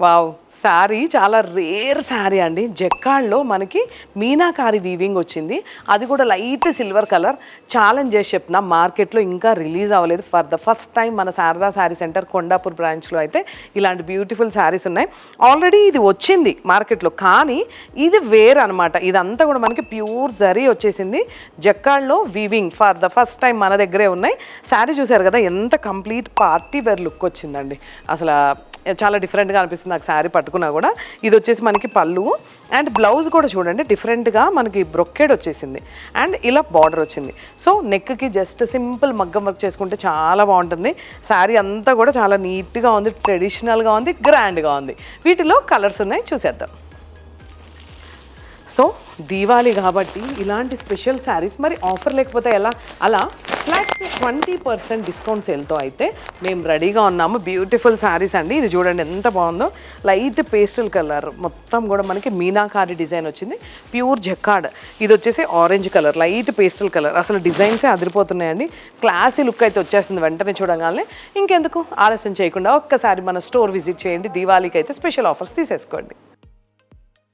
Wow! Sari చాలా rare sari అండి. జెక్కార్డ్‌లో మనకి మీనాకారి వీవింగ్ వచ్చింది. అది కూడా లైట్ సిల్వర్ కలర్. ఛాలెంజ్ చేసి చెప్తున్నా, మార్కెట్లో ఇంకా రిలీజ్ అవ్వలేదు. ఫర్ ద ఫస్ట్ టైం మన శారదా శారీ సెంటర్ కొండాపూర్ బ్రాంచ్లో అయితే ఇలాంటి బ్యూటిఫుల్ శారీస్ ఉన్నాయి. ఆల్రెడీ ఇది వచ్చింది మార్కెట్లో, కానీ ఇది వేర్ అనమాట. ఇదంతా కూడా మనకి ప్యూర్ జరీ వచ్చేసింది. జెక్కార్డ్‌లో weaving for the first time మన దగ్గరే ఉన్నాయి. శారీ చూసారు కదా, ఎంత కంప్లీట్ పార్టీ వేర్ లుక్ వచ్చిందండి. అసలు చాలా డిఫరెంట్గా అనిపిస్తుంది నాకు శారీ పట్టుకున్నా కూడా. ఇది వచ్చేసి మనకి పళ్ళు అండ్ బ్లౌజ్ కూడా చూడండి డిఫరెంట్గా మనకి బ్రొకెడ్ వచ్చేసింది అండ్ ఇలా బార్డర్ వచ్చింది. సో నెక్కి జస్ట్ సింపుల్ మగ్గం వర్క్ చేసుకుంటే చాలా బాగుంటుంది. శారీ అంతా కూడా చాలా నీట్గా ఉంది, ట్రెడిషనల్గా ఉంది, గ్రాండ్గా ఉంది. వీటిలో కలర్స్ ఉన్నాయి, చూసేద్దాం. సో దీవాళీ కాబట్టి ఇలాంటి స్పెషల్ శారీస్ మరి ఆఫర్ లేకపోతే ఎలా, అలా ఫ్లాట్ 20% డిస్కౌంట్ సేల్తో అయితే మేము రెడీగా ఉన్నాము. బ్యూటిఫుల్ శారీస్ అండి. ఇది చూడండి ఎంత బాగుందో, లైట్ పేస్టల్ కలర్, మొత్తం కూడా మనకి మీనాకారి డిజైన్ వచ్చింది. ప్యూర్ జెక్కార్డ్. ఇది వచ్చేసి orange colour, light pastel colour. అసలు డిజైన్సే అదిరిపోతున్నాయండి. క్లాసీ లుక్ అయితే వచ్చేస్తుంది వెంటనే చూడగానే. ఇంకెందుకు ఆలస్యం చేయకుండా ఒక్కసారి మన స్టోర్ విజిట్ చేయండి. దీవాళీకి అయితే స్పెషల్ ఆఫర్స్ తీసేసుకోండి.